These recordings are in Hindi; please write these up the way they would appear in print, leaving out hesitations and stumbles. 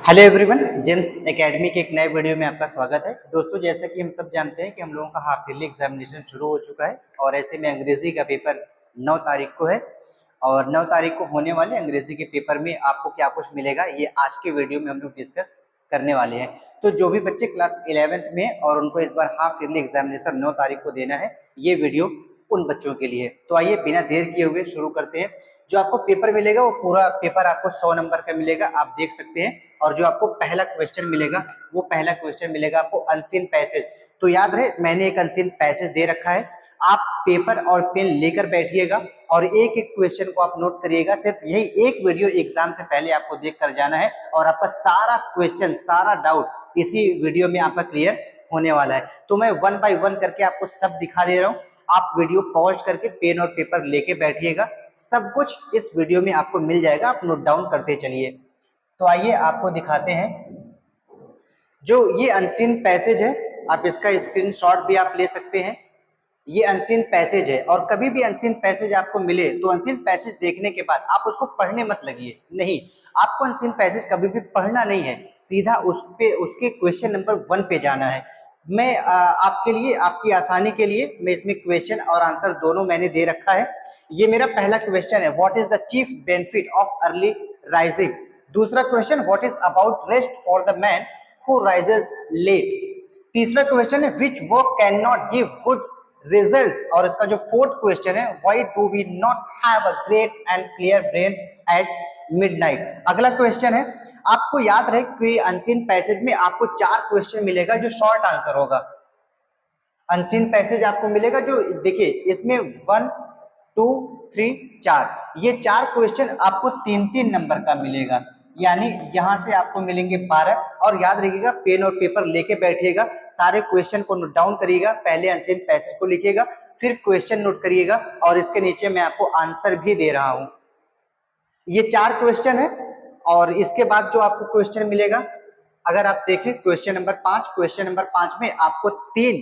हेलो एवरीवन, जेम्स एकेडमी के एक नए वीडियो में आपका स्वागत है। दोस्तों, जैसा कि हम सब जानते हैं कि हम लोगों का हाफ ईयरली एग्जामिनेशन शुरू हो चुका है और ऐसे में अंग्रेजी का पेपर 9 तारीख को है और 9 तारीख को होने वाले अंग्रेजी के पेपर में आपको क्या कुछ मिलेगा ये आज के वीडियो में हम लोग डिस्कस करने वाले हैं। तो जो भी बच्चे क्लास 11th में और उनको इस बार हाफ ईयरली एग्जामिनेशन 9 तारीख को देना है, ये वीडियो उन बच्चों के लिए। तो आइए बिना देर किए हुए शुरू करते हैं। जो आपको पेपर मिलेगा वो पूरा पेपर आपको 100 नंबर का मिलेगा, आप देख सकते हैं। और जो आपको पहला क्वेश्चन मिलेगा वो पहला क्वेश्चन मिलेगा आपको अनसीन पैसेज। तो याद रहे, मैंने एक अनसीन पैसेज दे रखा है, आप पेपर और पेन लेकर बैठिएगा और एक एक क्वेश्चन को आप नोट करिएगा। सिर्फ यही एक वीडियो एग्जाम से पहले आपको देख कर जाना है और आपका सारा क्वेश्चन, सारा डाउट इसी वीडियो में आपका क्लियर होने वाला है। तो मैं 1 बाय 1 करके आपको सब दिखा दे रहा हूँ, आप वीडियो पॉज करके पेन और पेपर लेके बैठिएगा। सब कुछ इस वीडियो में आपको मिल जाएगा, आप नोट डाउन करते चलिए। तो आइए आपको दिखाते हैं जो ये अनसीन पैसेज है। आप इसका स्क्रीनशॉट भी आप ले सकते हैं। ये अनसीन पैसेज है और कभी भी अनसीन पैसेज आपको मिले तो अनसीन पैसेज देखने के बाद आप उसको पढ़ने मत लगिए, नहीं, आपको अनसीन पैसेज कभी भी पढ़ना नहीं है, सीधा उस पे उसके क्वेश्चन नंबर 1 पे जाना है। मैं आपके लिए, आपकी आसानी के लिए मैं इसमें क्वेश्चन और आंसर दोनों मैंने दे रखा है। ये मेरा पहला क्वेश्चन है, what is the chief benefit of early rising. दूसरा question, what is about rest for the man who rises late. तीसरा क्वेश्चन है, which work can not give good results. और इसका जो फोर्थ क्वेश्चन है, why do we not have a great and clear brain at midnight. अगला क्वेश्चन है, आपको याद रहे कि अनसीन पैसेज में आपको 4 क्वेश्चन मिलेगा जो शॉर्ट आंसर होगा। अनसीन पैसेज आपको मिलेगा जो, देखिए इसमें 1 2 3 4, ये 4 क्वेश्चन आपको 3-3 नंबर का मिलेगा, यानी यहां से आपको मिलेंगे 12। और याद रखिएगा, पेन और पेपर लेके बैठिएगा, सारे क्वेश्चन को नोट डाउन करिएगा, पहले अनसीन पैसेज को लिखिएगा, फिर क्वेश्चन नोट करिएगा और इसके नीचे मैं आपको आंसर भी दे रहा हूं। ये 4 क्वेश्चन है और इसके बाद जो आपको क्वेश्चन मिलेगा, अगर आप देखें क्वेश्चन नंबर 5, क्वेश्चन नंबर 5 में आपको 3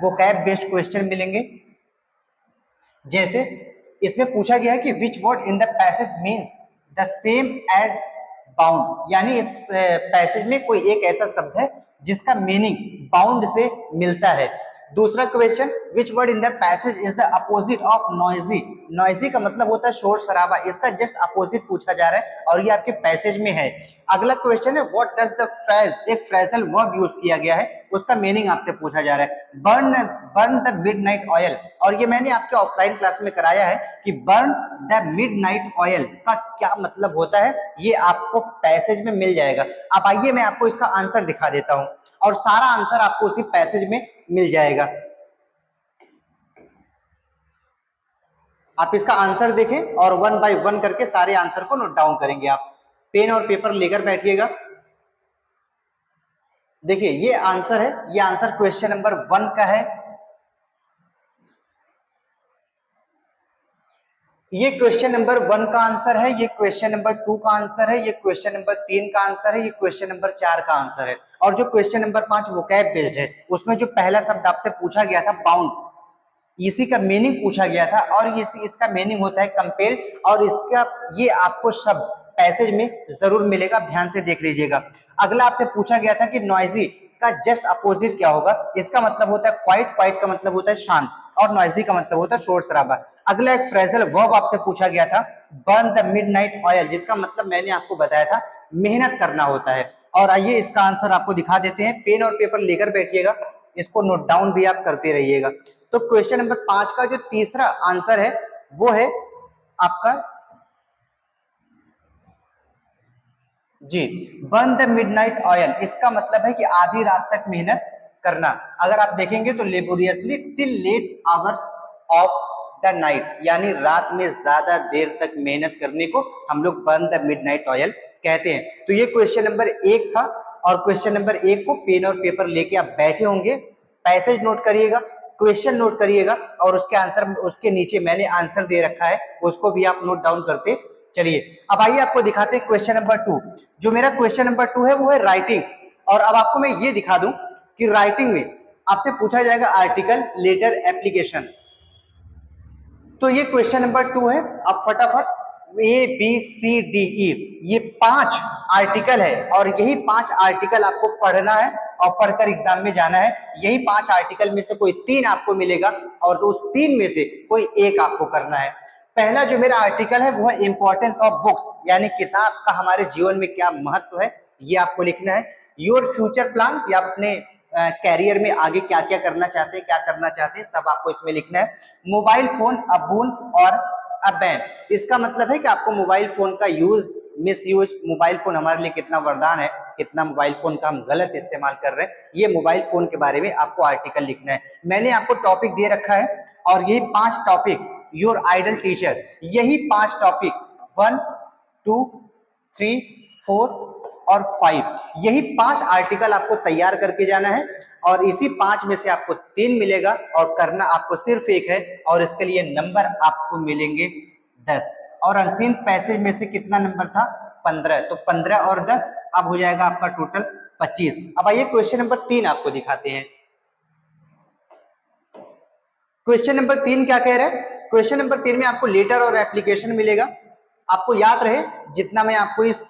वोकैब बेस्ड क्वेश्चन मिलेंगे। जैसे इसमें पूछा गया है कि which word in the passage means the same as bound, यानी इस पैसेज में कोई एक ऐसा शब्द है जिसका मीनिंग बाउंड से मिलता है। दूसरा question, which word in the passage is the opposite of noisy. Noisy का मतलब होता है शोर शराबा, इसका जस्ट अपोजिट पूछा जा रहा है और ये आपके पैसेज में है। अगला क्वेश्चन है, व्हाट डज द फ्रेज, एक फ्रेजल वर्ब यूज किया गया है, उसका मीनिंग आपसे पूछा जा रहा है। Burn burn the midnight oil, और ये मैंने आपके ऑफलाइन क्लास में कराया है कि बर्न द मिडनाइट ऑयल का क्या मतलब होता है, ये आपको पैसेज में मिल जाएगा। अब आइए मैं आपको इसका आंसर दिखा देता हूं और सारा आंसर आपको उसी पैसेज में मिल जाएगा। आप इसका आंसर देखें और 1 बाय 1 करके सारे आंसर को नोट डाउन करेंगे। आप पेन और पेपर लेकर बैठिएगा। देखिए ये आंसर है, ये आंसर क्वेश्चन नंबर 1 का है, ये क्वेश्चन नंबर 1 का आंसर है, ये क्वेश्चन नंबर 2 का आंसर है, ये क्वेश्चन नंबर 3 का आंसर है, ये क्वेश्चन नंबर 4 का आंसर है। और जो क्वेश्चन नंबर 5 वोकैब बेस्ड है, उसमें जो पहला शब्द आपसे पूछा गया था बाउंड, इसी का मीनिंग पूछा गया था और इसका मीनिंग होता है कंपेल, और इसका ये आपको शब्द पैसेज में जरूर मिलेगा, ध्यान से देख लीजिएगा। अगला आपसे पूछा गया था कि नॉइजी का जस्ट अपोजिट क्या होगा, इसका मतलब होता है क्वाइट, क्वाइट का मतलब होता है शांत और नॉइजी का मतलब होता है शोर शराबा। अगला एक फ्रेजल वर्ब आपसे पूछा गया था, बर्न द मिडनाइट ऑयल, जिसका मतलब मैंने आपको बताया था मेहनत करना होता है। और आइए इसका आंसर आपको दिखा देते हैं, पेन और पेपर लेकर बैठिएगा, इसको नोट डाउन भी आप करते रहिएगा। तो क्वेश्चन नंबर 5 का जो तीसरा आंसर है वो है आपका जी, बर्न द मिडनाइट ऑयल, इसका मतलब है कि आधी रात तक मेहनत करना। अगर आप देखेंगे तो laboriously till late hours of the night, यानी रात में ज्यादा देर तक मेहनत करने को हम लोग बर्न द मिडनाइट ऑयल कहते हैं। तो ये क्वेश्चन नंबर 1 था और क्वेश्चन नंबर 1 को पेन और पेपर लेके आप बैठे होंगे, पैसेज नोट करिएगा, क्वेश्चन नोट करिएगा और उसके आंसर, उसके नीचे मैंने आंसर दे रखा है, उसको भी आप नोट डाउन करते चलिए। अब आइए आपको दिखाते हैं क्वेश्चन नंबर 2। जो मेरा क्वेश्चन नंबर 2 है वो है राइटिंग, और अब आपको मैं ये दिखा दूं कि राइटिंग में आपसे पूछा जाएगा आर्टिकल, लेटर, एप्लीकेशन। तो ये क्वेश्चन नंबर 2 है, आप फटाफट ABCDE, ये 5 आर्टिकल है और यही 5 आर्टिकल आपको पढ़ना है और पढ़कर एग्जाम में जाना है। यही 5 आर्टिकल में से कोई 3 आपको मिलेगा और उस 3 में से कोई एक आपको करना है। पहला जो मेरा आर्टिकल है वो है इंपॉर्टेंस ऑफ बुक्स, यानी किताब का हमारे जीवन में क्या महत्व है, ये आपको लिखना है। योर फ्यूचर प्लान, या अपने कैरियर में आगे क्या क्या करना चाहते हैं, क्या करना चाहते हैं, सब आपको इसमें लिखना है। मोबाइल फोन अ बोन और अ बैन, इसका मतलब है कि आपको मोबाइल फोन का use, miss use, mobile phone हमारे लिए कितना वरदान है, कितना मोबाइल फोन का हम गलत इस्तेमाल कर रहे हैं, ये मोबाइल फोन के बारे में आपको आर्टिकल लिखना है। मैंने आपको टॉपिक दे रखा है और यही 5 टॉपिक, योर आइडल टीचर, यही 5 टॉपिक 1, 2, 3, 4 और 5, यही 5 आर्टिकल आपको तैयार करके जाना है और इसी 5 में से आपको 3 मिलेगा और करना आपको सिर्फ एक है और इसके लिए नंबर आपको मिलेंगे 10। और अनसीन पैसेज में से कितना नंबर था? 15, तो 15 और 10 अब हो जाएगा आपका टोटल 25। अब आइए क्वेश्चन नंबर 3 आपको दिखाते हैं। क्वेश्चन नंबर 3 क्या कह रहा है? क्वेश्चन नंबर 3 में आपको लेटर और एप्लीकेशन मिलेगा। आपको याद रहे, जितना मैं आपको इस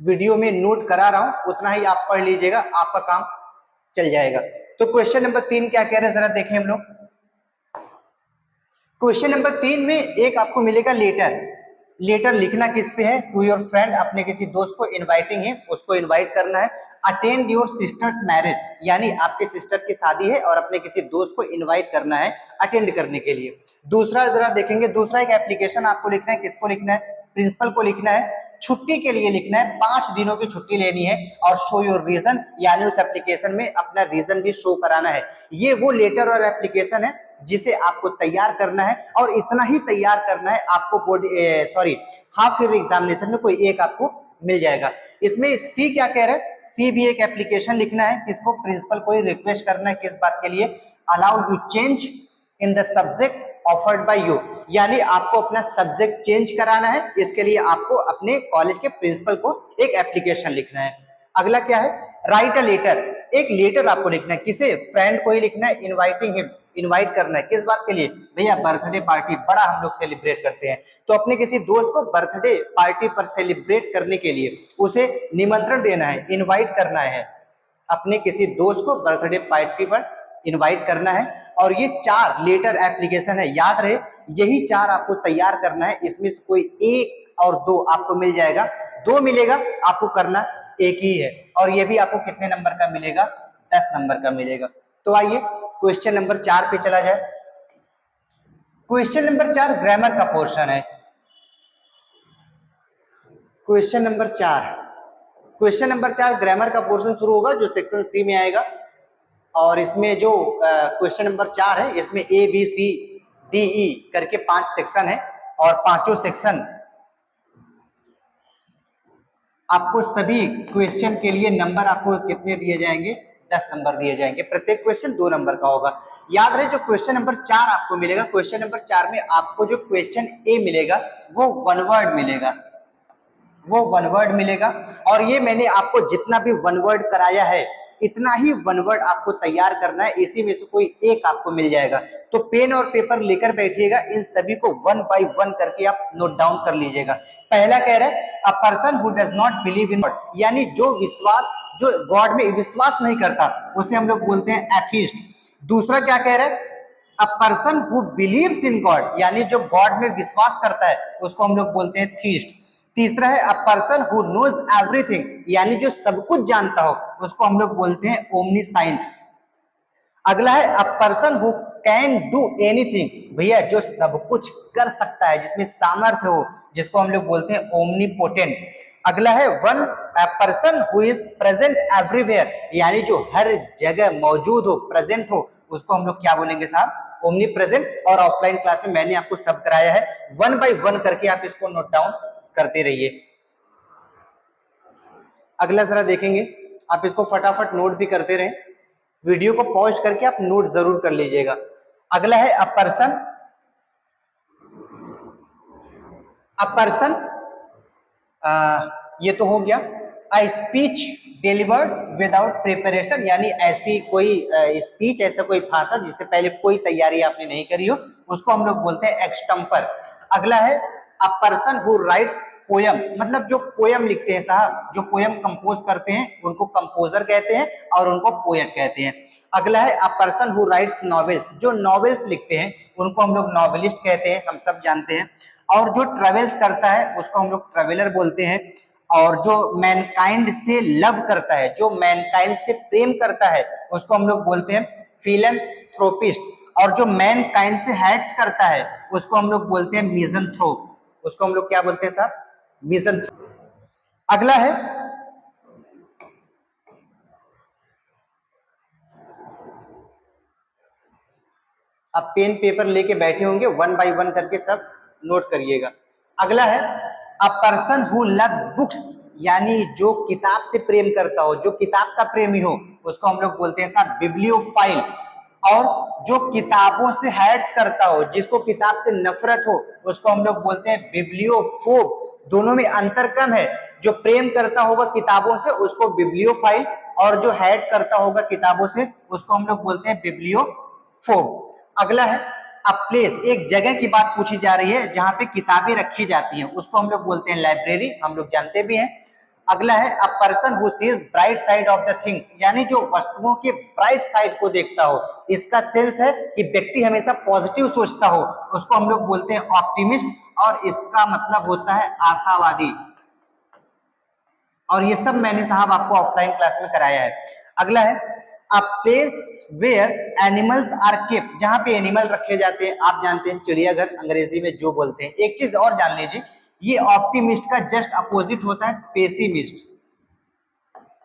वीडियो में नोट करा रहा हूं उतना ही आप पढ़ लीजिएगा, आपका काम चल जाएगा। तो क्वेश्चन नंबर 3 क्या कह रहे हैं जरा देखें हम लोग। क्वेश्चन नंबर 3 में एक आपको मिलेगा लेटर। लेटर लिखना किस पे है? टू योर फ्रेंड, अपने किसी दोस्त को इनवाइटिंग है, उसको इनवाइट करना है। अटेंड योर सिस्टर्स मैरिज, यानी आपके सिस्टर की शादी है और अपने किसी दोस्त को इनवाइट करना है अटेंड करने के लिए। दूसरा जरा देखेंगे, दूसरा एक एप्लीकेशन आपको लिखना है। किसको लिखना है? प्रिंसिपल को लिखना है। छुट्टी के लिए लिखना है, 5 दिनों की छुट्टी लेनी है और शो योर रीजन, यानी उस एप्लीकेशन में अपना रीजन भी शो कराना है। ये वो लेटर और एप्लीकेशन है जिसे आपको तैयार करना है और इतना ही तैयार करना है, आपको बोर्ड हाफ ईयर एग्जामिनेशन में कोई एक आपको मिल जाएगा। इसमें सी क्या कह रहा है? सी भी एक एप्लीकेशन लिखना है। किसको? प्रिंसिपल को ही रिक्वेस्ट करना है। किस बात के लिए? Allow you change in the subject offered by you, यानी आपको अपना सब्जेक्ट चेंज कराना है। इसके लिए आपको अपने कॉलेज के प्रिंसिपल को एक एप्लीकेशन लिखना है। अगला क्या है? राइट अ लेटर, एक लेटर आपको लिखना है। किसे? फ्रेंड को ही लिखना है। इनवाइटिंग हिम, इनवाइट करना है। किस बात के लिए? भैया बर्थडे पार्टी बड़ा हम लोग सेलिब्रेट करते हैं, तो अपने किसी दोस्त को बर्थडे पार्टी पर सेलिब्रेट करने के लिए उसे निमंत्रण देना है, इनवाइट करना है। अपने किसी दोस्त को बर्थडे पार्टी पर इनवाइट करना है। और ये 4 लेटर एप्लीकेशन है, याद रहे यही 4 आपको तैयार करना है। इसमें से कोई 1 और 2 आपको मिल जाएगा, 2 मिलेगा, आपको करना एक ही है। और ये भी आपको कितने नंबर का मिलेगा? 10 नंबर का मिलेगा। तो आइए क्वेश्चन नंबर 4 पे चला जाए। क्वेश्चन नंबर 4 ग्रामर का पोर्शन है। Question number 4, question number 4 grammar का पोर्शन शुरू होगा जो सेक्शन सी में आएगा। और इसमें जो क्वेश्चन नंबर 4 है, इसमें ABCDE करके 5 सेक्शन है और पांचों सेक्शन आपको सभी क्वेश्चन के लिए नंबर आपको कितने दिए जाएंगे? 10 नंबर दिए जाएंगे। प्रत्येक क्वेश्चन 2 नंबर का होगा। याद रहे जो क्वेश्चन नंबर 4 आपको मिलेगा, क्वेश्चन नंबर 4 में आपको जो क्वेश्चन ए मिलेगा वो 1 वर्ड मिलेगा, वो 1 वर्ड मिलेगा। और ये मैंने आपको जितना भी 1 वर्ड कराया है इतना ही 1 वर्ड आपको तैयार करना है। इसी में से कोई एक आपको मिल जाएगा। तो पेन और पेपर लेकर बैठिएगा, इन सभी को 1 बाय 1 करके आप नोट डाउन कर लीजिएगा। पहला कह रहा है a person who does not believe in God, यानी जो गॉड में विश्वास नहीं करता उसे हम लोग बोलते हैं एथीस्ट। दूसरा क्या कह रहा है? A person who believes in God, यानी जो गॉड में विश्वास करता है उसको हम लोग बोलते हैं थीस्ट। तीसरा है a person who knows everything, यानी जो सब कुछ जानता हो उसको हम लोग बोलते हैं ओमनीसाइंट। अगला है a person who can do anything, भैया जो सब कुछ कर सकता है, जिसमें सामर्थ्य हो, जिसको हम लोग बोलते हैं ओमनीपोटेंट। अगला है one a person who is present everywhere, यानी जो हर जगह मौजूद हो, प्रेजेंट हो, उसको हम लोग क्या बोलेंगे साहब? Omni present. और ऑफलाइन क्लास में मैंने आपको सब कराया है, 1 बाय 1 करके आप इसको नोट डाउन करते रहिए। अगला जरा देखेंगे, आप इसको फटाफट नोट भी करते रहें, वीडियो को पॉज करके आप नोट जरूर कर लीजिएगा। अगला है अ पर्सन, अ पर्सन ये तो हो गया। A speech delivered without preparation, यानी ऐसी कोई स्पीच, ऐसा कोई भाषण जिससे पहले कोई तैयारी आपने नहीं करी हो, उसको हम लोग बोलते हैं एक्सटम्पर। अगला है a person who rights poem, मतलब जो पोयम लिखते हैं साहब, जो पोयम कंपोज करते हैं उनको कंपोजर कहते हैं और उनको पोएट कहते हैं। अगला है a person who rights novels, जो नॉवेल्स लिखते हैं उनको हम लोग नॉवेलिस्ट कहते हैं, हम सब जानते हैं। और जो ट्रेवल्स करता है उसको हम लोग ट्रेवलर बोलते हैं। और जो मैनकाइंड से लव करता है, जो मैनकाइंड से प्रेम करता है, उसको हम लोग बोलते हैं फिलैंथ्रोपिस्ट। और जो मैनकाइंड से हेट्स करता है उसको हम लोग बोलते हैं मिज़anthrope। उसको हम लोग क्या बोलते हैं साहब? मिज़anthrope। अगला है, अब पेन पेपर लेके बैठे होंगे, वन बाय वन करके सब नोट करिएगा। अगला है a person who loves books, यानी जो किताब से प्रेम करता हो, जो किताब का प्रेमी हो, उसको हम लोग बोलते हैं साहब बिब्लियोफाइल। और जो किताबों से हैट्स करता हो, जिसको किताब से नफरत हो, उसको हम लोग बोलते हैं बिब्लियोफोब। दोनों में अंतर कम है। जो प्रेम करता होगा किताबों से उसको बिब्लियोफाइल, और जो हैट करता होगा किताबों से उसको हम लोग बोलते हैं बिब्लियोफोब। अगला है अ प्लेस, एक जगह की बात पूछी जा रही है जहां पे किताबें रखी जाती हैं, उसको हम लोग बोलते हैं लाइब्रेरी, हम लोग जानते भी हैं। अगला है a person who seize bright side of the things, यानी जो वस्तुओं के ब्राइट साइड को देखता हो, इसका सेंस है कि व्यक्ति हमेशा पॉजिटिव सोचता हो, उसको हम लोग बोलते हैं ऑप्टिमिस्ट। और इसका मतलब होता है आशावादी। और ये सब मैंने साहब आपको ऑफलाइन क्लास में कराया है। अगला है a place where animals are kept, जहां पे एनिमल रखे जाते हैं, आप जानते हैं चिड़ियाघर, अंग्रेजी में जो बोलते हैं। एक चीज और जान लीजिए, ये ऑप्टिमिस्ट का जस्ट अपोजिट होता है पेसिमिस्ट।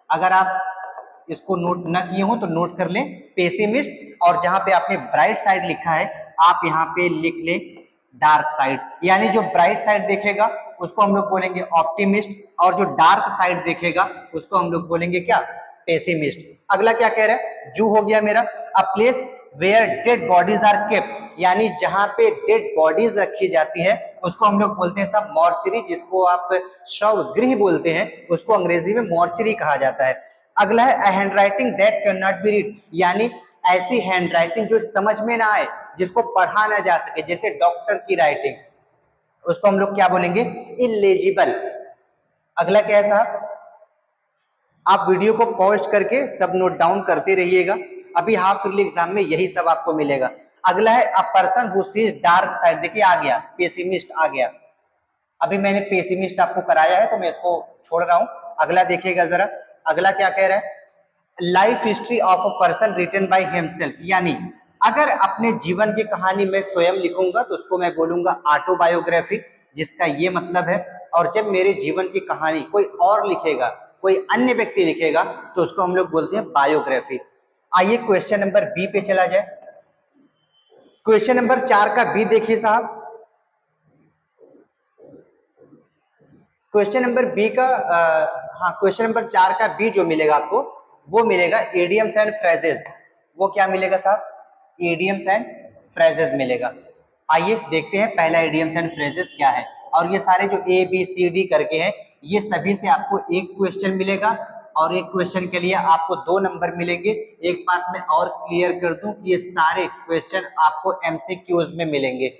अगर आप इसको नोट न किए हो तो नोट कर लें, पेसिमिस्ट। और जहां पे आपने ब्राइट साइड लिखा है आप यहाँ पे लिख लें डार्क साइड, यानी जो ब्राइट साइड देखेगा उसको हम लोग बोलेंगे ऑप्टिमिस्ट, और जो डार्क साइड देखेगा उसको हम लोग बोलेंगे क्या? पेसिमिस्ट। अगला क्या कह रहा है? जू हो गया मेरा। A place where dead bodies are kept, यानी जहां पे डेड बॉडीज रखी जाती है उसको हम लोग बोलते हैं सब मॉर्चरी, जिसको आप शव गृह बोलते हैं, उसको अंग्रेजी में मॉर्चरी कहा जाता है। अगला है a handwriting that can not be read, यानी ऐसी हैंडराइटिंग जो समझ में ना आए, जिसको पढ़ा ना जा सके, जैसे डॉक्टर की राइटिंग, उसको हम लोग क्या बोलेंगे? इलेजिबल। अगला क्या है साहब? आप वीडियो को पॉज करके सब नोट डाउन करते रहिएगा, अभी हाफ ईयरली एग्जाम में यही सब आपको मिलेगा। अगला है a person who seize dark side, देखिए आ गया पेसिमिस्ट आ गया। अभी मैंने पेसिमिस्ट आपको कराया है तो मैं इसको छोड़ रहा हूं। अगला देखिएगा जरा, अगला क्या कह रहा है? Life history of a person written by himself, यानी अगर अपने जीवन की कहानी मैं स्वयं लिखूंगा तो उसको मैं बोलूंगा ऑटोबायोग्राफी, जिसका ये मतलब है। और जब मेरे जीवन की कहानी कोई और लिखेगा, कोई अन्य व्यक्ति लिखेगा, तो उसको हम लोग बोलते हैं बायोग्राफी। आइए क्वेश्चन नंबर बी पे चला जाए। क्वेश्चन नंबर 4 का बी देखिए साहब। क्वेश्चन नंबर बी का हाँ, क्वेश्चन नंबर 4 का बी जो मिलेगा आपको, वो मिलेगा इडियम्स एंड फ्रेजेस। वो क्या मिलेगा साहब? इडियम्स एंड फ्रेजेस मिलेगा। आइए देखते हैं पहला इडियम्स एंड फ्रेजेस क्या है। और ये सारे जो ए बी सी डी करके हैं, ये सभी से आपको एक क्वेश्चन मिलेगा, और एक क्वेश्चन के लिए आपको 2 नंबर मिलेंगे। एक बात मैं और क्लियर कर दूं कि ये सारे क्वेश्चन आपको एमसीक्यूज में मिलेंगे।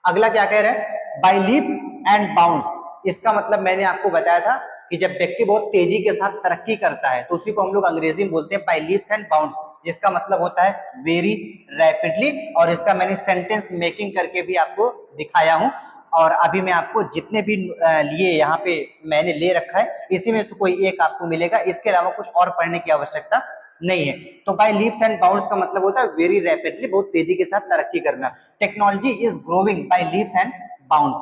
अगला क्या कह रहा है? बाय लीप्स एंड बाउंड्स, इसका मतलब मैंने आपको बताया था कि जब व्यक्ति बहुत तेजी के साथ तरक्की करता है तो उसी को हम लोग अंग्रेजी में बोलते हैं बाय लीप्स एंड बाउंड्स, जिसका मतलब होता है वेरी रैपिडली। और इसका मैंने सेंटेंस मेकिंग करके भी आपको दिखाया हूं। और अभी मैं आपको जितने भी लिए यहाँ पे मैंने ले रखा है, इसी में से कोई एक आपको मिलेगा, इसके अलावा कुछ और पढ़ने की आवश्यकता नहीं है। तो बाय लीप्स एंड बाउंड्स का मतलब होता है वेरी रैपिडली, बहुत तेजी के साथ तरक्की करना। Technology is growing by leaps and bounds.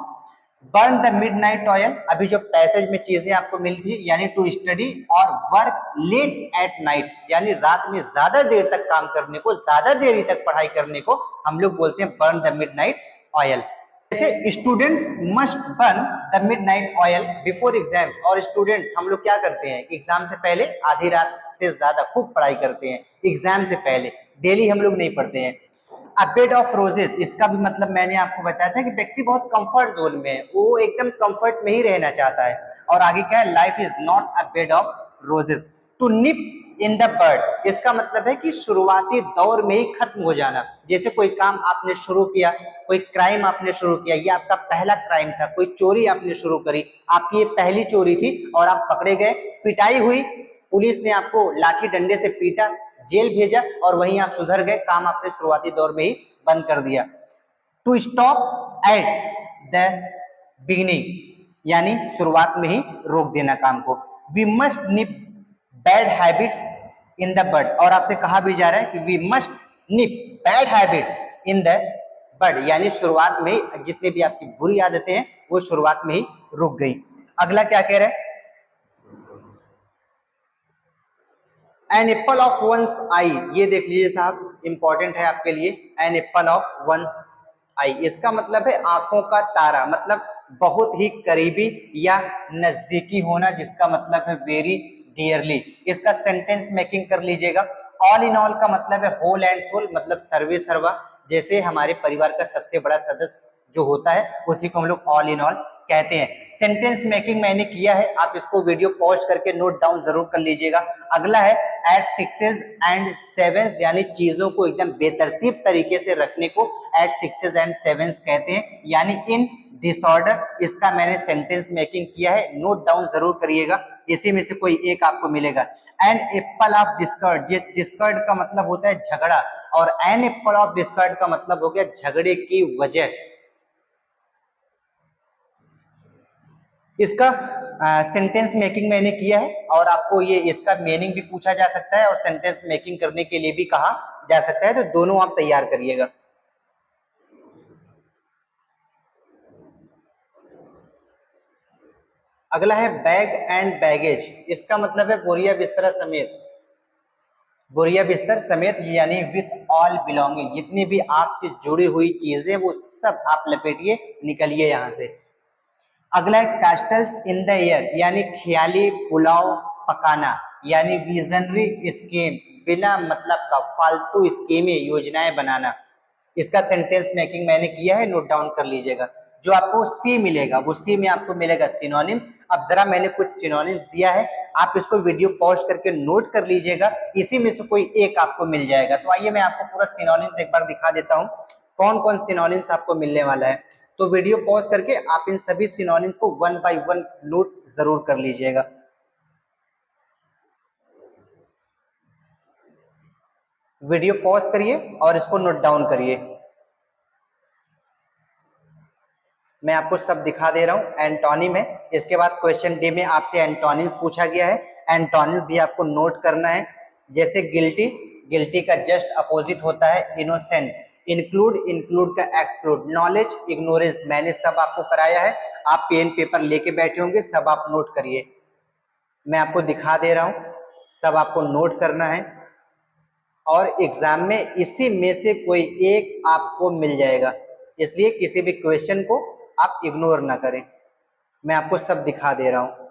Burn the midnight oil, अभी जो पैसेज में चीजें आपको मिलती है, यानी टू स्टडी और वर्क लेट एट नाइट, यानी रात में ज्यादा देर तक काम करने को, ज्यादा देरी तक पढ़ाई करने को हम लोग बोलते हैं बर्न द मिडनाइट ऑयल। जैसे students must burn the midnight oil before exams, और स्टूडेंट्स हम लोग क्या करते हैं? एग्जाम से पहले आधी रात से ज्यादा खूब पढ़ाई करते हैं, एग्जाम से पहले डेली हम लोग नहीं पढ़ते हैं। अ बेड ऑफ रोजेस, इसका भी मतलब मैंने आपको बताया था कि व्यक्ति बहुत कंफर्ट जोन में है, वो एकदम कंफर्ट में ही रहना चाहता है। और आगे क्या है? Life is not a bed of roses. To nip in the bird, इसका मतलब है कि शुरुआती दौर में ही खत्म हो जाना। जैसे कोई काम आपने शुरू किया, कोई क्राइम आपने शुरू किया, ये आपका पहला क्राइम था, कोई चोरी आपने शुरू करी, आपकी ये पहली चोरी थी और आप पकड़े गए, पिटाई हुई, पुलिस ने आपको लाठी डंडे से पीटा, जेल भेजा और वहीं आप सुधर गए, काम आपने शुरुआती दौर में ही बंद कर दिया। To stop at the beginning, यानी शुरुआत में ही रोक देना काम को। We must nip bad habits in the bud, और आपसे कहा भी जा रहा है कि we must nip bad habits in the bud, यानी शुरुआत में ही जितनी भी आपकी बुरी आदतें हैं वो शुरुआत में ही रुक गई। अगला क्या कह रहे हैं, an apple of one's eye, ये देख लीजिए साहब, इंपॉर्टेंट है आपके लिए। An apple of one's eye, इसका मतलब है आंखों का तारा, मतलब बहुत ही करीबी या नजदीकी होना, जिसका मतलब है वेरी डियरली। इसका सेंटेंस मेकिंग कर लीजिएगा। ऑल इन ऑल का मतलब है होल एंड सोल, मतलब सर्वे सर्वा, जैसे हमारे परिवार का सबसे बड़ा सदस्य जो होता है उसी को हम लोग ऑल इन ऑल कहते हैं। सेंटेंस मेकिंग मैंने किया है, आप इसको वीडियो पॉज करके नोट डाउन जरूर कर लीजिएगा। अगला है एट सिक्सेस एंड सेवेंस, यानी चीजों को एकदम बेतरतीब तरीके से रखने को एट सिक्सेस एंड सेवेंस कहते हैं, यानी इन डिसऑर्डर। इसका मैंने सेंटेंस मेकिंग किया है, नोट डाउन जरूर करिएगा, इसी में से कोई एक आपको मिलेगा। An apple of discord, discord का मतलब होता है झगड़ा, और एन एप्पल ऑफ डिस्कर्ड का मतलब हो गया झगड़े की वजह। इसका सेंटेंस मेकिंग मैंने किया है, और आपको ये इसका मीनिंग भी पूछा जा सकता है और सेंटेंस मेकिंग करने के लिए भी कहा जा सकता है, तो दोनों आप तैयार करिएगा। अगला है बैग एंड बैगेज, इसका मतलब है बोरिया बिस्तरा समेत, बोरिया बिस्तर समेत, यानी विथ ऑल बिलोंगिंग, जितनी भी आपसे जुड़ी हुई चीजें वो सब आप लपेटिए, निकलिए यहां से। अगला है कैस्टल्स इन द एयर, यानी ख्याली पुलाव पकाना, यानी विजनरी स्कीम, बिना मतलब का फालतू स्कीमें योजनाएं बनाना। इसका सेंटेंस मेकिंग मैंने किया है, नोट डाउन कर लीजिएगा। जो आपको सी मिलेगा वो सी में आपको मिलेगा सिनोनिम्स। अब जरा मैंने कुछ सिनोनिम्स दिया है, आप इसको वीडियो पॉज करके नोट कर लीजिएगा, इसी में से कोई एक आपको मिल जाएगा। तो आइए मैं आपको पूरा सिनोनिम्स एक बार दिखा देता हूँ, कौन कौन सिनोनिम्स आपको मिलने वाला है। तो वीडियो पॉज करके आप इन सभी सिनोनिम्स को वन बाय वन नोट जरूर कर लीजिएगा। वीडियो पॉज करिए और इसको नोट डाउन करिए। मैं आपको सब दिखा दे रहा हूँ। एंटोनिम है, इसके बाद क्वेश्चन डी में आपसे एंटोनिम्स पूछा गया है, एंटोनिम्स भी आपको नोट करना है। जैसे गिल्टी, गिल्टी का जस्ट अपोजिट होता है इनोसेंट। इंक्लूड, इंक्लूड का एक्सक्लूड। नॉलेज, इग्नोरेंस, मैंने सब आपको कराया है, आप पेन पेपर लेके बैठे होंगे, सब आप नोट करिए। मैं आपको दिखा दे रहा हूँ, सब आपको नोट करना है, और एग्जाम में इसी में से कोई एक आपको मिल जाएगा, इसलिए किसी भी क्वेश्चन को आप इग्नोर ना करें। मैं आपको सब दिखा दे रहा हूं,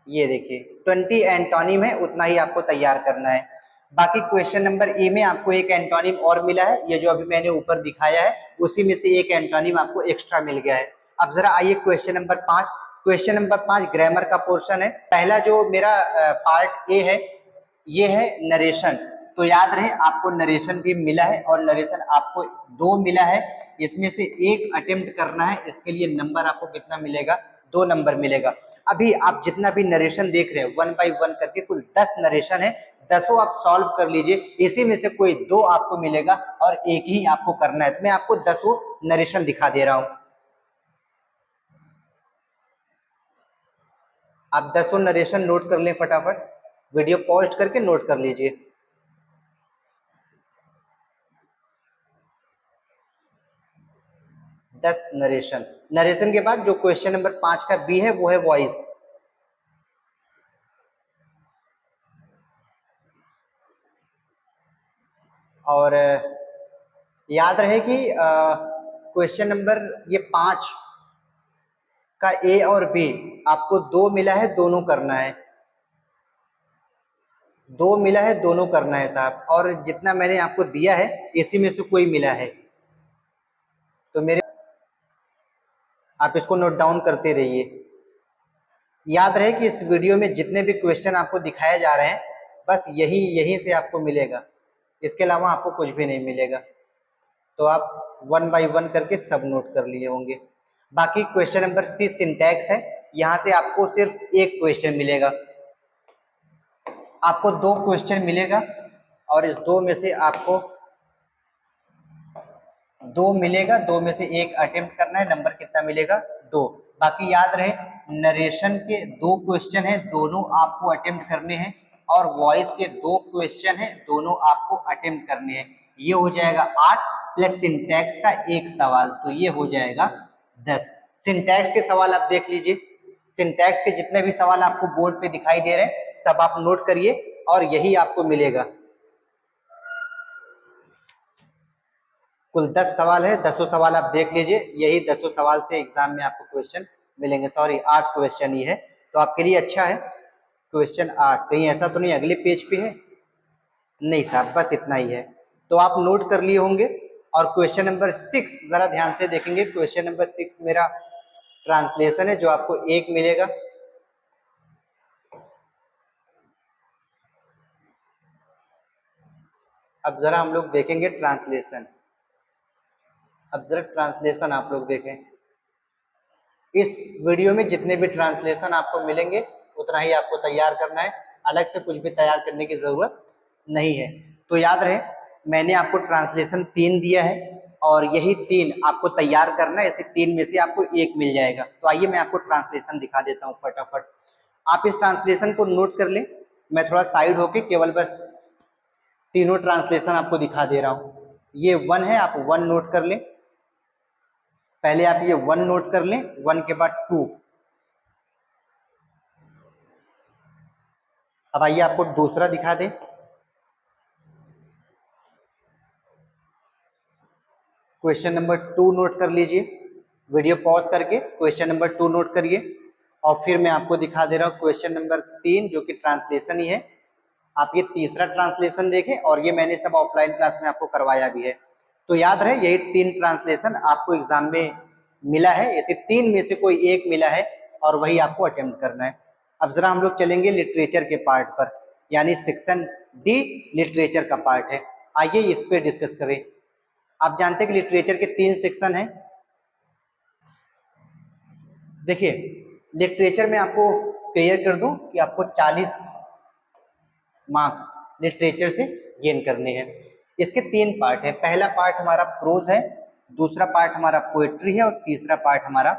ये देखिए 20 एंटोनिम है, उतना ही आपको तैयार करना है। बाकी क्वेश्चन नंबर ए में आपको एक एंटोनिम और मिला है, ये जो अभी मैंने ऊपर दिखाया है उसी में से एक एंटोनिम आपको एक्स्ट्रा मिल गया है। अब जरा आइए question number 5। Question number 5 grammar का पोर्शन है। पहला जो मेरा पार्ट ए है ये है नरेशन, तो याद रहे आपको नरेशन भी मिला है, और नरेशन आपको 2 मिला है, इसमें से एक अटेम्प्ट करना है, इसके लिए नंबर आपको कितना मिलेगा, 2 नंबर मिलेगा। अभी आप जितना भी नरेशन देख रहे हैं वन बाय वन करके कुल 10 नरेशन है, 10 आप सॉल्व कर लीजिए, इसी में से कोई 2 आपको मिलेगा और एक ही आपको करना है। तो मैं आपको 10 नरेशन दिखा दे रहा हूं, आप 10 नरेशन नोट कर लें फटाफट, वीडियो पॉज करके नोट कर लीजिए। 10 नरेशन, नरेशन के बाद जो क्वेश्चन नंबर 5 का बी है वो है वॉइस। और याद रहे कि क्वेश्चन नंबर ये 5 का ए और बी आपको 2 मिला है, दोनों करना है, 2 मिला है, दोनों करना है साहब, और जितना मैंने आपको दिया है इसी में से कोई मिला है, तो मेरे आप इसको नोट डाउन करते रहिए। याद रहे कि इस वीडियो में जितने भी क्वेश्चन आपको दिखाए जा रहे हैं बस यही यहीं से आपको मिलेगा, इसके अलावा आपको कुछ भी नहीं मिलेगा। तो आप 1 बाय 1 करके सब नोट कर लिए होंगे। बाकी क्वेश्चन नंबर सी सिंटैक्स है, यहाँ से आपको सिर्फ एक क्वेश्चन मिलेगा, आपको 2 क्वेश्चन मिलेगा और इस 2 में से आपको 2 मिलेगा, 2 में से एक अटेम्प्ट करना है। नंबर कितना मिलेगा? 2। बाकी याद रहे नरेशन के 2 क्वेश्चन हैं, दोनों आपको अटेम्प्ट करने हैं, और वॉइस के 2 क्वेश्चन हैं, दोनों आपको अटेम्प्ट करने हैं। ये हो जाएगा 8 प्लस सिंटैक्स का एक सवाल, तो ये हो जाएगा 10। सिंटैक्स के सवाल आप देख लीजिए, सिंटैक्स के जितने भी सवाल आपको बोर्ड पे दिखाई दे रहे हैं सब आप नोट करिए और यही आपको मिलेगा। कुल 10 सवाल है, 10 सवाल आप देख लीजिए, यही 10 सवाल से एग्जाम में आपको क्वेश्चन मिलेंगे। सॉरी 8 क्वेश्चन ही है, तो आपके लिए अच्छा है। क्वेश्चन 8 कहीं ऐसा तो नहीं अगले पेज पे है? नहीं साहब, बस इतना ही है। तो आप नोट कर लिए होंगे। और क्वेश्चन नंबर 6 जरा ध्यान से देखेंगे। क्वेश्चन नंबर 6 मेरा ट्रांसलेशन है, जो आपको 1 मिलेगा। अब जरा हम लोग देखेंगे ट्रांसलेशन। अब जरा ट्रांसलेशन आप लोग देखें। इस वीडियो में जितने भी ट्रांसलेशन आपको मिलेंगे उतना ही आपको तैयार करना है, अलग से कुछ भी तैयार करने की जरूरत नहीं है। तो याद रहे मैंने आपको ट्रांसलेशन 3 दिया है और यही 3 आपको तैयार करना है, ऐसे 3 में से आपको 1 मिल जाएगा। तो आइए मैं आपको ट्रांसलेशन दिखा देता हूँ फटाफट। आप इस ट्रांसलेशन को नोट कर लें, मैं थोड़ा साइड होके केवल बस तीनों ट्रांसलेशन आपको दिखा दे रहा हूँ। ये 1 है, आप 1 नोट कर लें, पहले आप ये 1 नोट कर लें, 1 के बाद 2। अब आइए आपको दूसरा दिखा दें। क्वेश्चन नंबर 2 नोट कर लीजिए, वीडियो पॉज करके क्वेश्चन नंबर 2 नोट करिए। और फिर मैं आपको दिखा दे रहा हूँ क्वेश्चन नंबर 3, जो कि ट्रांसलेशन ही है। आप ये तीसरा ट्रांसलेशन देखें, और ये मैंने सब ऑफलाइन क्लास में आपको करवाया भी है। तो याद रहे यही 3 ट्रांसलेशन आपको एग्जाम में मिला है, ऐसे 3 में से कोई एक मिला है और वही आपको अटेम्प्ट करना है। अब जरा हम लोग चलेंगे लिटरेचर के पार्ट पर, यानी सेक्शन डी लिटरेचर का पार्ट है। आइए इस पे डिस्कस करें। आप जानते हैं कि लिटरेचर के 3 सेक्शन हैं। देखिए लिटरेचर में आपको क्लियर कर दूं कि आपको 40 मार्क्स लिटरेचर से गेन करने हैं। इसके 3 पार्ट है। पहला पार्ट हमारा प्रोज है, दूसरा पार्ट हमारा पोएट्री है और तीसरा पार्ट हमारा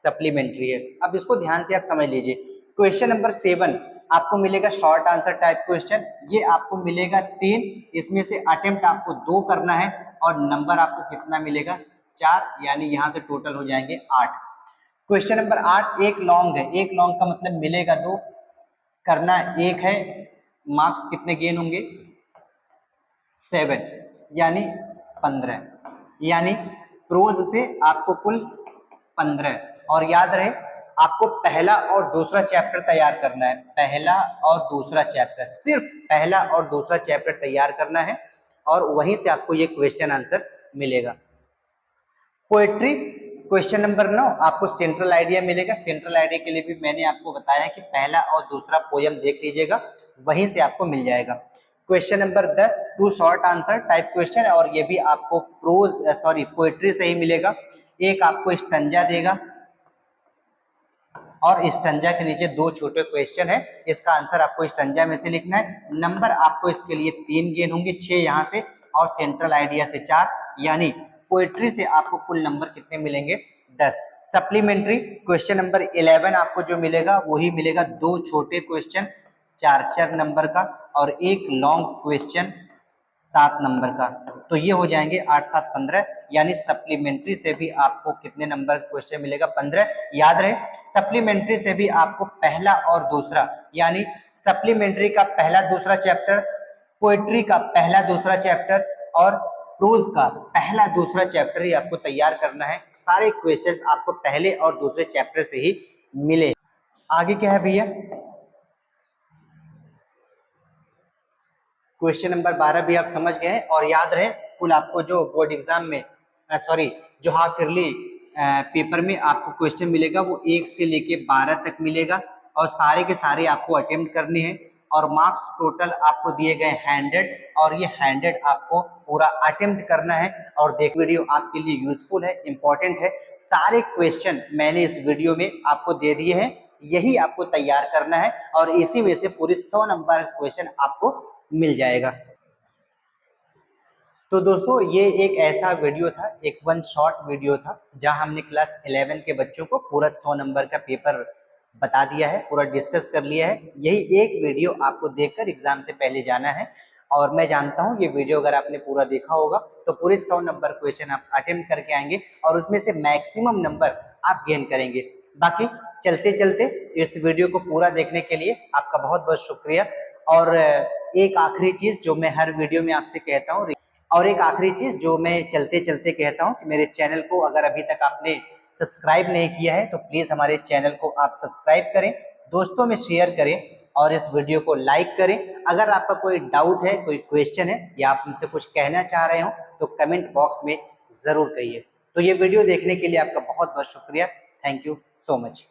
सप्लीमेंट्री है। अब इसको ध्यान से आप समझ लीजिए। क्वेश्चन नंबर 7 आपको मिलेगा शॉर्ट आंसर टाइप क्वेश्चन, ये आपको मिलेगा 3, इसमें से अटेम्प्ट आपको 2 करना है और नंबर आपको कितना मिलेगा? 4, यानी यहाँ से टोटल हो जाएंगे 8। क्वेश्चन नंबर 8 एक लॉन्ग है, एक लॉन्ग का मतलब मिलेगा 2, करना 1 है, मार्क्स कितने गेन होंगे? 7, यानी 15, यानी प्रोज से आपको कुल 15। और याद रहे आपको पहला और दूसरा चैप्टर तैयार करना है, पहला और दूसरा चैप्टर, सिर्फ पहला और दूसरा चैप्टर तैयार करना है और वहीं से आपको ये क्वेश्चन आंसर मिलेगा। पोएट्री क्वेश्चन नंबर 9 आपको सेंट्रल आइडिया मिलेगा। सेंट्रल आइडिया के लिए भी मैंने आपको बताया कि पहला और दूसरा पोयम देख लीजिएगा, वहीं से आपको मिल जाएगा। Question number 10 2 short answer type question, और ये भी आपको पोएट्री से ही मिलेगा। एक आपको स्टंजा देगा और स्टंजा के नीचे 2 छोटे क्वेश्चन है, इसका आंसर आपको स्टंजा में से लिखना है। नंबर आपको इसके लिए 3 गेन होंगे, 6 यहाँ से और सेंट्रल आइडिया से 4, यानी पोएट्री से आपको कुल नंबर कितने मिलेंगे? 10। सप्लीमेंट्री क्वेश्चन नंबर 11 आपको जो मिलेगा वही मिलेगा, 2 छोटे क्वेश्चन 4 नंबर का और एक लॉन्ग क्वेश्चन 7 नंबर का। तो ये हो जाएंगे 8 7 15, यानी सप्लीमेंट्री से भी आपको कितने नंबर क्वेश्चन मिलेगा? 15। याद रहे सप्लीमेंट्री से भी आपको पहला और दूसरा, यानी सप्लीमेंट्री का पहला दूसरा चैप्टर, पोएट्री का पहला दूसरा चैप्टर और प्रोज का पहला दूसरा चैप्टर ही आपको तैयार करना है। सारे क्वेश्चंस आपको पहले और दूसरे चैप्टर से ही मिले। आगे क्या है भैया? क्वेश्चन नंबर 12 भी आप समझ गए हैं। और याद रहे कुल आपको जो बोर्ड एग्जाम में जो हाफ ईयरली पेपर में आपको क्वेश्चन मिलेगा वो 1 से लेके 12 तक मिलेगा और सारे के सारे आपको अटेम्प्ट करने हैं। और मार्क्स टोटल आपको दिए गए 100 और ये 100 आपको पूरा अटेम्प्ट करना है। और देख वीडियो आपके लिए यूजफुल है, इंपॉर्टेंट है। सारे क्वेश्चन मैंने इस वीडियो में आपको दे दिए हैं, यही आपको तैयार करना है और इसी में से पूरे 100 नंबर क्वेश्चन आपको मिल जाएगा। तो दोस्तों ये एक ऐसा वीडियो था, एक वन शॉट वीडियो था, जहां हमने क्लास 11 के बच्चों को पूरा 100 नंबर का पेपर बता दिया है, पूरा डिस्कस कर लिया है। यही एक वीडियो आपको देखकर एग्जाम से पहले जाना है और मैं जानता हूं ये वीडियो अगर आपने पूरा देखा होगा तो पूरे 100 नंबर क्वेश्चन आप अटेम्प्ट करके आएंगे और उसमें से मैक्सिमम नंबर आप गेन करेंगे। बाकी चलते चलते इस वीडियो को पूरा देखने के लिए आपका बहुत बहुत शुक्रिया। और एक आखिरी चीज जो मैं हर वीडियो में आपसे कहता हूँ, और एक आखिरी चीज जो मैं चलते चलते कहता हूँ कि मेरे चैनल को अगर अभी तक आपने सब्सक्राइब नहीं किया है तो प्लीज हमारे चैनल को आप सब्सक्राइब करें, दोस्तों में शेयर करें और इस वीडियो को लाइक करें। अगर आपका कोई डाउट है, कोई क्वेश्चन है या आप हमसे कुछ कहना चाह रहे हो तो कमेंट बॉक्स में जरूर कहिए। तो ये वीडियो देखने के लिए आपका बहुत बहुत शुक्रिया। Thank you so much.